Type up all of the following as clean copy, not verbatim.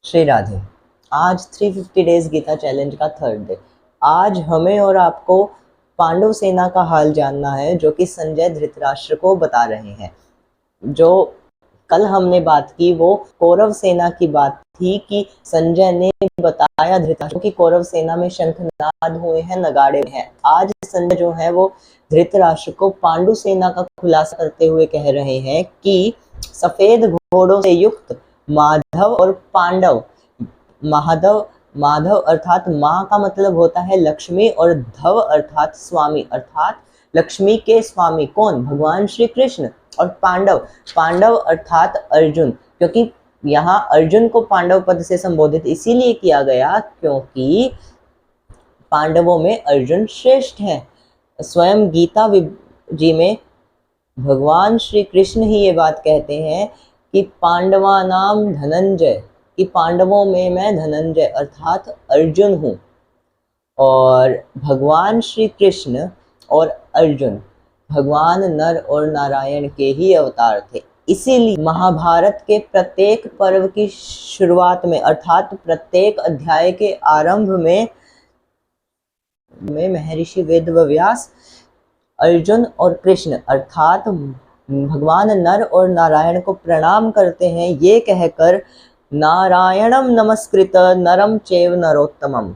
श्री राधे। आज 350 days Gita challenge का third day. आज हमें और आपको पांडव सेना का हाल जानना है, जो कि संजय धृतराष्ट्र को बता रहे हैं। जो कल हमने बात की वो कौरव सेना की बात थी कि संजय ने बताया धृतराष्ट्र की कौरव सेना में शंखनाद हुए हैं, नगाड़े हैं। आज संजय जो है वो धृतराष्ट्र को पांडु सेना का खुलासा करते हुए कह रहे हैं कि सफेद घोड़ों से युक्त माधव और पांडव, माधव अर्थात माँ का मतलब होता है लक्ष्मी, और धव अर्थात स्वामी, अर्थात लक्ष्मी के स्वामी कौन? भगवान श्री कृष्ण। और पांडव अर्थात अर्जुन, क्योंकि यहाँ अर्जुन को पांडव पद से संबोधित इसीलिए किया गया क्योंकि पांडवों में अर्जुन श्रेष्ठ है। स्वयं गीता जी में भगवान श्री कृष्ण ही ये बात कहते हैं कि पांडवानाम धनंजय, कि पांडवों में मैं धनंजय अर्थात अर्जुन हूँ। और भगवान श्री कृष्ण और अर्जुन भगवान नर और नारायण के ही अवतार थे। इसीलिए महाभारत के प्रत्येक पर्व की शुरुआत में अर्थात प्रत्येक अध्याय के आरंभ में महर्षि वेदव्यास अर्जुन और कृष्ण अर्थात भगवान नर और नारायण को प्रणाम करते हैं, ये कहकर नारायणम नमस्कृत नरम चैव नरोत्तमम।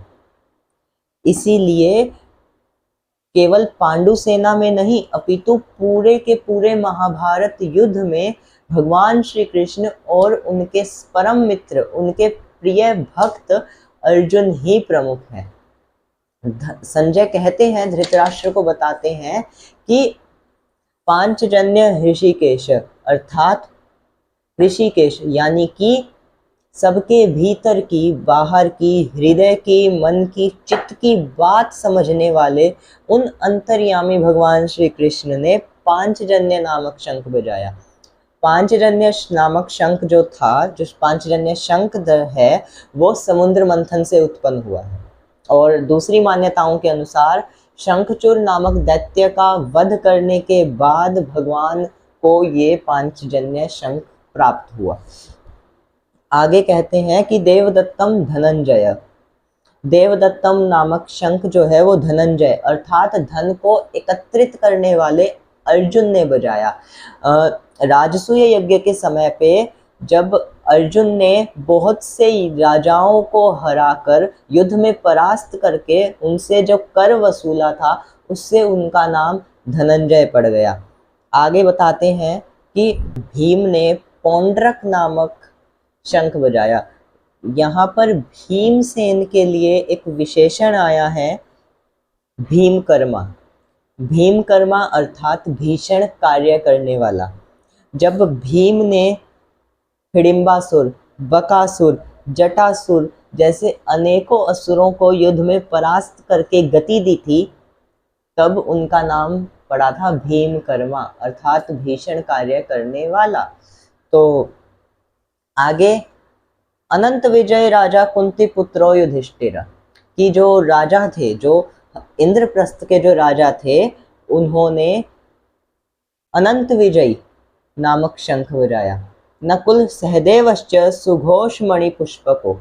इसीलिए केवल पांडु सेना में नहीं अपितु पूरे के पूरे महाभारत युद्ध में भगवान श्री कृष्ण और उनके परम मित्र, उनके प्रिय भक्त अर्जुन ही प्रमुख हैं। संजय कहते हैं, धृतराष्ट्र को बताते हैं कि पांचजन्य ऋषिकेश अर्थात ऋषिकेश यानी कि सबके भीतर की, बाहर की, हृदय की, मन की, चित्त की बात समझने वाले उन अंतर्यामी भगवान श्री कृष्ण ने पांचजन्य नामक शंख बजाया। पांचजन्य नामक शंख जो था, जो पांचजन्य शंख है, वो समुद्र मंथन से उत्पन्न हुआ है। और दूसरी मान्यताओं के अनुसार शंखचूर नामक दैत्य का वध करने के बाद भगवान को ये पांचजन्य शंख प्राप्त हुआ। आगे कहते हैं कि देवदत्तम धनंजय, देवदत्तम नामक शंख जो है वो धनंजय अर्थात धन को एकत्रित करने वाले अर्जुन ने बजाया। राजसूय यज्ञ के समय पे जब अर्जुन ने बहुत से राजाओं को हराकर युद्ध में परास्त करके उनसे जो कर वसूला था, उससे उनका नाम धनंजय पड़ गया। आगे बताते हैं कि भीम ने पौंड्रक नामक शंख बजाया। यहाँ पर भीमसेन के लिए एक विशेषण आया है भीमकर्मा। भीमकर्मा अर्थात भीषण कार्य करने वाला। जब भीम ने हिडिंबासुर, बकासुर, जटासुर जैसे अनेकों असुरों को युद्ध में परास्त करके गति दी थी, तब उनका नाम पड़ा था भीमकर्मा अर्थात भीषण कार्य करने वाला। तो आगे अनंत विजय राजा कुंती पुत्रो युधिष्ठिर की जो राजा थे, जो इंद्रप्रस्थ के जो राजा थे, उन्होंने अनंत विजय नामक शंख बजाया। नकुल सहदेवश्च सुघोष मणि पुष्पको,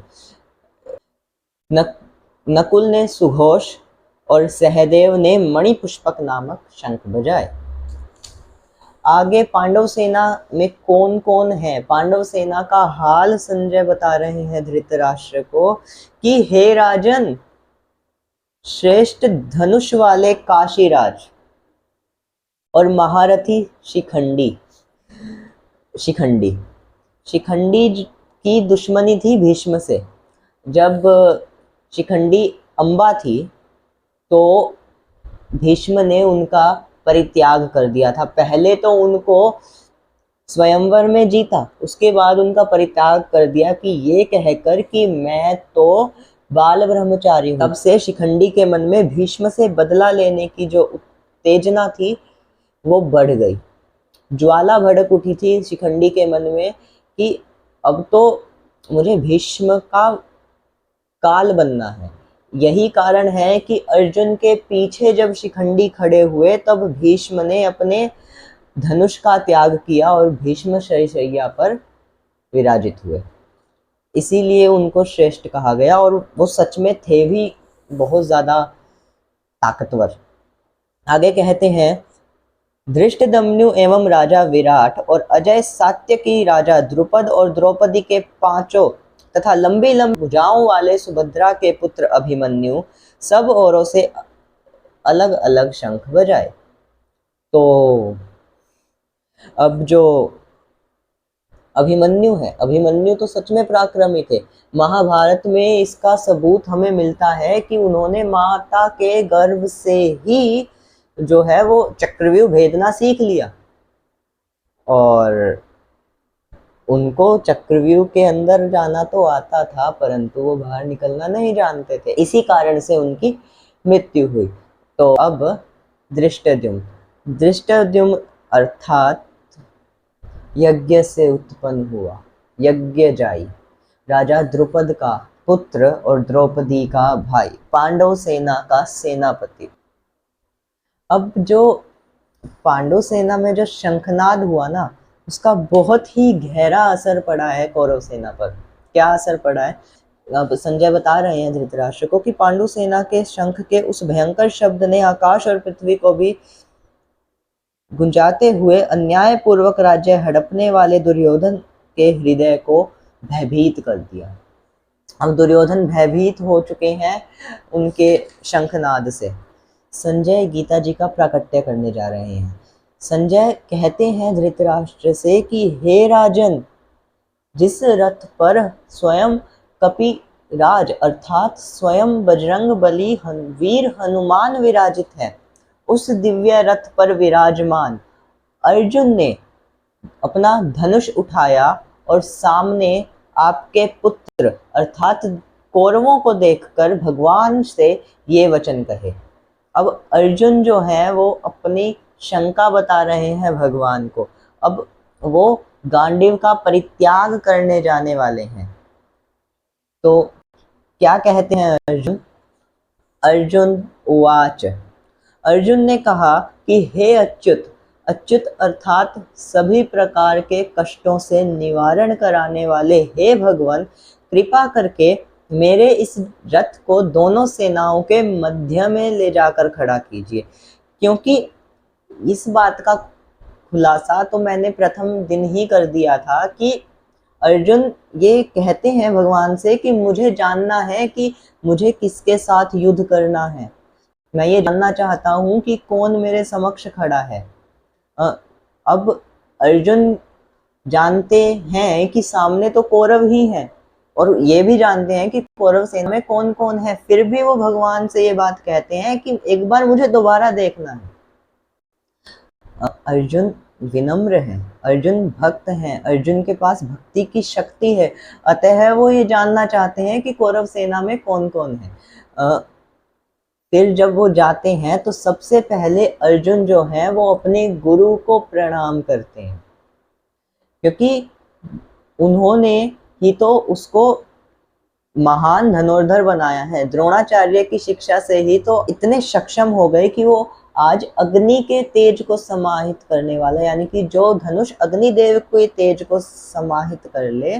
नकुल ने सुघोष और सहदेव ने मणि पुष्पक नामक शंख बजाए। आगे पांडव सेना में कौन कौन है, पांडव सेना का हाल संजय बता रहे हैं धृतराष्ट्र को कि हे राजन, श्रेष्ठ धनुष वाले काशीराज और महारथी शिखंडी की दुश्मनी थी भीष्म से। जब शिखंडी अम्बा थी तो भीष्म ने उनका परित्याग कर दिया था। पहले तो उनको स्वयंवर में जीता, उसके बाद उनका परित्याग कर दिया कि ये कहकर कि मैं तो बाल ब्रह्मचारी हूँ। तब से शिखंडी के मन में भीष्म से बदला लेने की जो उत्तेजना थी वो बढ़ गई। ज्वाला भड़क उठी थी शिखंडी के मन में कि अब तो मुझे भीष्म का काल बनना है। यही कारण है कि अर्जुन के पीछे जब शिखंडी खड़े हुए तब भीष्म ने अपने धनुष का त्याग किया और भीष्म शय्या पर विराजित हुए। इसीलिए उनको श्रेष्ठ कहा गया, और वो सच में थे भी बहुत ज़्यादा ताकतवर। आगे कहते हैं, धृष्टद्युम्न एवं राजा विराट और अजय सात्यकी राजा द्रुपद और द्रौपदी के पांचों तथा लंबी लंबी भुजाओं वाले सुभद्रा के पुत्र अभिमन्यु सब औरों से अलग अलग शंख बजाए। तो अब जो अभिमन्यु है, अभिमन्यु तो सच में पराक्रमी थे। महाभारत में इसका सबूत हमें मिलता है कि उन्होंने माता के गर्भ से ही जो है वो चक्रव्यूह भेदना सीख लिया, और उनको चक्रव्यूह के अंदर जाना तो आता था, परंतु वो बाहर निकलना नहीं जानते थे। इसी कारण से उनकी मृत्यु हुई। तो अब धृष्टद्युम्न अर्थात यज्ञ से उत्पन्न हुआ, यज्ञजाई, राजा द्रुपद का पुत्र और द्रौपदी का भाई, पांडव सेना का सेनापति। अब जो पांडव सेना में जो शंखनाद हुआ ना, उसका बहुत ही गहरा असर पड़ा है कौरव सेना पर। क्या असर पड़ा है? अब संजय बता रहे हैं धृतराष्ट्र को कि पांडु सेना के शंख के उस भयंकर शब्द ने आकाश और पृथ्वी को भी गुंजाते हुए अन्याय पूर्वक राज्य हड़पने वाले दुर्योधन के हृदय को भयभीत कर दिया। अब दुर्योधन भयभीत हो चुके हैं उनके शंखनाद से। संजय गीता जी का प्राकट्य करने जा रहे हैं। संजय कहते हैं धृतराष्ट्र से कि हे राजन, जिस रथ पर स्वयं कपिराज अर्थात स्वयं बजरंग बली वीर हनुमान विराजित है, उस दिव्य रथ पर विराजमान अर्जुन ने अपना धनुष उठाया और सामने आपके पुत्र अर्थात कौरवों को देखकर भगवान से ये वचन कहे। अब अर्जुन जो है वो अपनी शंका बता रहे हैं भगवान को। अब वो गांडीव का परित्याग करने जाने वाले हैं। तो क्या कहते हैं अर्जुन? अर्जुन उवाच, अर्जुन ने कहा कि हे अच्युत, अच्युत अर्थात सभी प्रकार के कष्टों से निवारण कराने वाले हे भगवान, कृपा करके मेरे इस रथ को दोनों सेनाओं के मध्य में ले जाकर खड़ा कीजिए। क्योंकि इस बात का खुलासा तो मैंने प्रथम दिन ही कर दिया था कि अर्जुन ये कहते हैं भगवान से कि मुझे जानना है कि मुझे किसके साथ युद्ध करना है। मैं ये जानना चाहता हूँ कि कौन मेरे समक्ष खड़ा है। अब अर्जुन जानते हैं कि सामने तो कौरव ही हैं, और ये भी जानते हैं कि कौरव सेना में कौन कौन है, फिर भी वो भगवान से ये बात कहते हैं कि एक बार मुझे दोबारा देखना है। अर्जुन विनम्र हैं, अर्जुन भक्त हैं, अर्जुन के पास भक्ति की शक्ति है, अतः वो ये जानना चाहते हैं कि कौरव सेना में कौन कौन है। फिर जब वो जाते हैं तो सबसे पहले अर्जुन जो है वो अपने गुरु को प्रणाम करते हैं, क्योंकि उन्होंने ही तो उसको महान धनुर्धर बनाया है। द्रोणाचार्य की शिक्षा से ही तो इतने सक्षम हो गए कि वो आज अग्नि के तेज को समाहित करने वाला, यानी कि जो धनुष अग्निदेव के तेज को समाहित कर ले,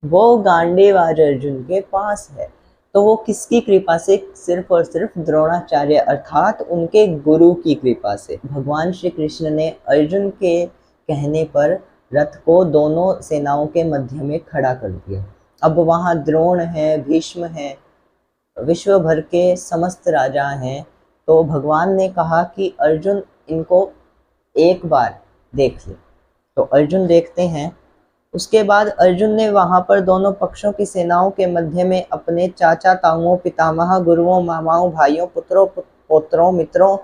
वो गांडीव आज अर्जुन के पास है। तो वो किसकी कृपा से? सिर्फ और सिर्फ द्रोणाचार्य अर्थात उनके गुरु की कृपा से। भगवान श्री कृष्ण ने अर्जुन के कहने पर रथ को दोनों सेनाओं के मध्य में खड़ा कर दिया। अब वहाँ द्रोण है, भीष्म है, विश्व भर के समस्त राजा हैं। तो भगवान ने कहा कि अर्जुन इनको एक बार देख ले। तो अर्जुन देखते हैं। उसके बाद अर्जुन ने वहां पर दोनों पक्षों की सेनाओं के मध्य में अपने चाचा, ताऊओं, पितामह, गुरुओं, मामाओं, भाइयों, पुत्रों, पौत्रों, मित्रों,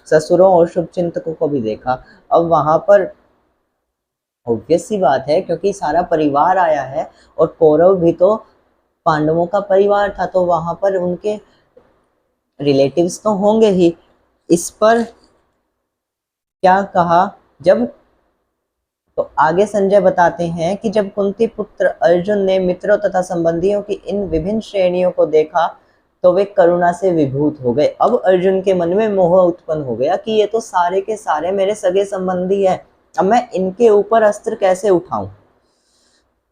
ससुरों और शुभचिंतकों को भी देखा। अब वहां पर ऑब्वियस सी बात है, क्योंकि सारा परिवार आया है और कौरव भी तो पांडवों का परिवार था, तो वहां पर उनके रिलेटिव्स तो होंगे ही। इस पर क्या कहा? जब तो आगे संजय बताते हैं कि जब कुंती पुत्र अर्जुन ने मित्रों तथा संबंधियों की इन विभिन्न श्रेणियों को देखा तो वे करुणा से विभूत हो गए। अब अर्जुन के मन में मोह उत्पन्न हो गया कि ये तो सारे के सारे मेरे सगे संबंधी हैं, अब मैं इनके ऊपर अस्त्र कैसे उठाऊं।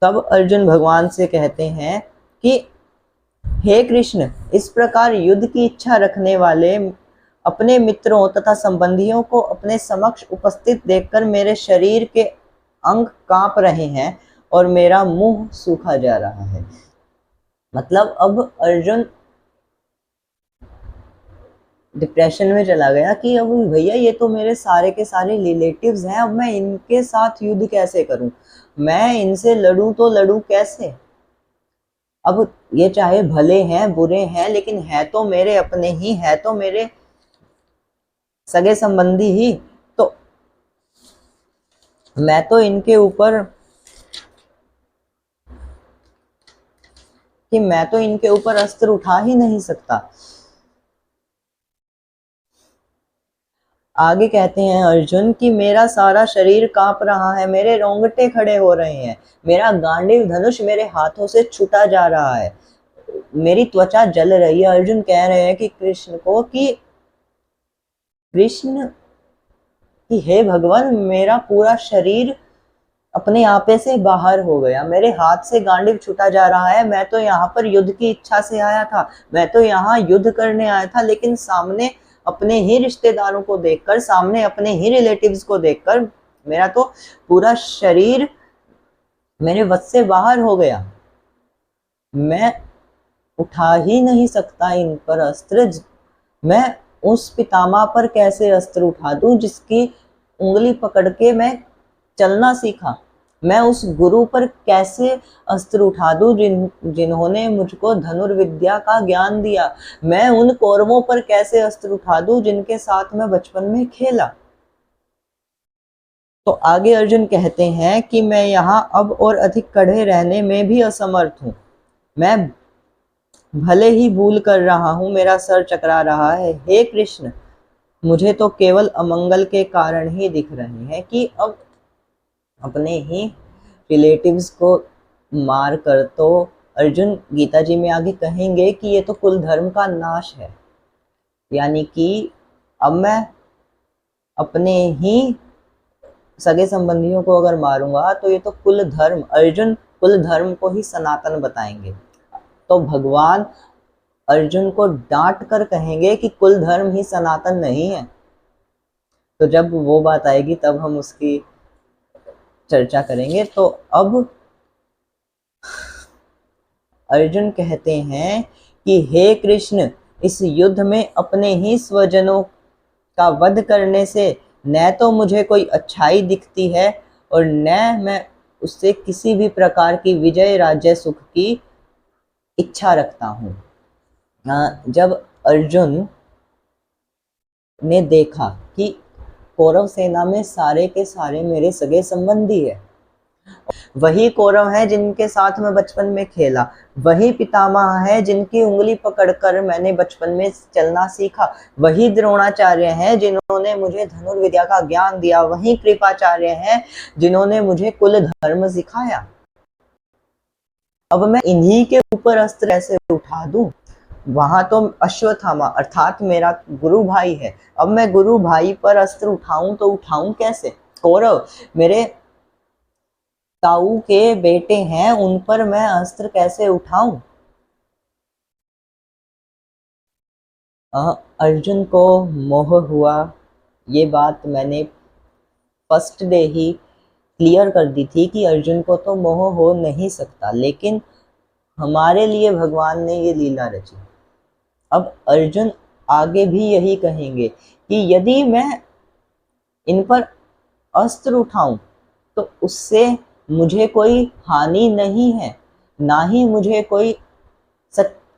तब अर्जुन भगवान से कहते हैं कि हे कृष्ण, इस प्रकार युद्ध की इच्छा रखने वाले अपने मित्रों तथा संबंधियों को अपने समक्ष उपस्थित देखकर मेरे शरीर के अंग कांप रहे हैं और मेरा मुंह सूखा जा रहा है। मतलब अब अर्जुन डिप्रेशन में चला गया कि अब भैया ये तो मेरे सारे के सारे रिलेटिव्स हैं, अब मैं इनके साथ युद्ध कैसे करूं, मैं इनसे लड़ूं तो लड़ूं कैसे। अब ये चाहे भले हैं बुरे हैं लेकिन है तो मेरे अपने ही, है तो मेरे सगे संबंधी ही, तो मैं तो इनके ऊपर अस्त्र उठा ही नहीं सकता। आगे कहते हैं अर्जुन कि मेरा सारा शरीर कांप रहा है, मेरे रोंगटे खड़े हो रहे हैं, मेरा गांडीव धनुष मेरे हाथों से छूटा जा रहा है, मेरी त्वचा जल रही है। अर्जुन कह रहे हैं कि कृष्ण को कि कृष्ण कि हे भगवान, मेरा पूरा शरीर अपने आपे से बाहर हो गया, मेरे हाथ से गांडीव छूटा जा रहा है, मैं तो यहाँ पर युद्ध की इच्छा से आया था, मैं तो यहाँ युद्ध करने आया था, लेकिन सामने अपने ही रिश्तेदारों को देखकर, सामने अपने ही रिलेटिव्स को देखकर मेरा तो पूरा शरीर मेरे वश से बाहर हो गया, मैं उठा ही नहीं सकता इन पर अस्त्र। मैं उस पितामह पर कैसे अस्त्र उठा दूं जिसकी उंगली पकड़ के मैं चलना सीखा, मैं उस गुरु पर कैसे अस्त्र उठा दूं जिन्होंने मुझको धनुर्विद्या का ज्ञान दिया, मैं उन कौरवों पर कैसे अस्त्र उठा दूं जिनके साथ मैं बचपन में खेला। तो आगे अर्जुन कहते हैं कि मैं यहाँ अब और अधिक कड़े रहने में भी असमर्थ हूँ, मैं भले ही भूल कर रहा हूँ, मेरा सर चकरा रहा है, हे कृष्ण, मुझे तो केवल अमंगल के कारण ही दिख रहे हैं कि अब अपने ही रिलेटिव्स को मार कर, तो अर्जुन गीता जी में आगे कहेंगे कि ये तो कुल धर्म का नाश है, यानी कि अब मैं अपने ही सगे संबंधियों को अगर मारूंगा तो ये तो कुल धर्म, अर्जुन कुल धर्म को ही सनातन बताएंगे। तो भगवान अर्जुन को डांट कर कहेंगे कि कुल धर्म ही सनातन नहीं है। तो जब वो बात आएगी तब हम उसकी चर्चा करेंगे। तो अब अर्जुन कहते हैं कि हे कृष्ण, इस युद्ध में अपने ही स्वजनों का वध करने से न तो मुझे कोई अच्छाई दिखती है और न मैं उससे किसी भी प्रकार की विजय राज्य सुख की इच्छा रखता हूँ। जब अर्जुन ने देखा कि कौरव सेना में सारे के सारे मेरे सगे संबंधी है, वही कौरव है जिनके साथ मैं बचपन में खेला, वही पितामह है जिनकी उंगली पकड़कर मैंने बचपन में चलना सीखा, वही द्रोणाचार्य हैं जिन्होंने मुझे धनुर्विद्या का ज्ञान दिया, वही कृपाचार्य हैं जिन्होंने मुझे कुल धर्म सिखाया, अब मैं इन्हीं के ऊपर अस्त्र ऐसे उठा दूं। वहां तो अश्वत्थामा अर्थात मेरा गुरु भाई है, अब मैं गुरु भाई पर अस्त्र उठाऊं तो उठाऊं कैसे। कौरव मेरे ताऊ के बेटे हैं, उन पर मैं अस्त्र कैसे उठाऊं। अर्जुन को मोह हुआ, ये बात मैंने फर्स्ट डे ही क्लियर कर दी थी कि अर्जुन को तो मोह हो नहीं सकता, लेकिन हमारे लिए भगवान ने ये लीला रची। अब अर्जुन आगे भी यही कहेंगे कि यदि मैं इन पर अस्त्र उठाऊं तो उससे मुझे कोई हानि नहीं है, ना ही मुझे कोई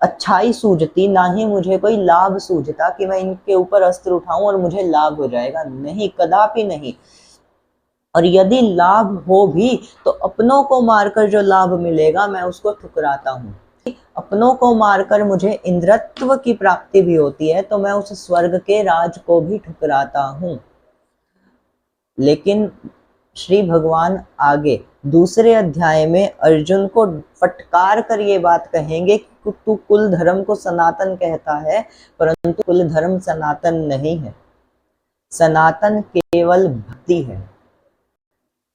अच्छाई सूझती, ना ही मुझे कोई लाभ सूझता कि मैं इनके ऊपर अस्त्र उठाऊं और मुझे लाभ हो जाएगा, नहीं, कदापि नहीं। और यदि लाभ हो भी तो अपनों को मारकर जो लाभ मिलेगा मैं उसको ठुकराता हूँ। अपनों को मारकर मुझे इंद्रत्व की प्राप्ति भी होती है तो मैं उस स्वर्ग के राज को भी ठुकराता हूँ। लेकिन श्री भगवान आगे दूसरे अध्याय में अर्जुन को फटकार कर ये बात कहेंगे कि तू कुल धर्म को सनातन कहता है, परंतु कुल धर्म सनातन नहीं है, सनातन केवल भक्ति है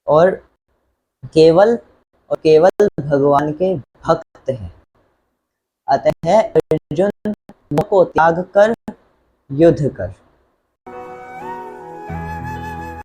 और केवल और केवल भगवान के भक्त हैं। अतः अर्जुन मोह को त्याग कर युद्ध कर।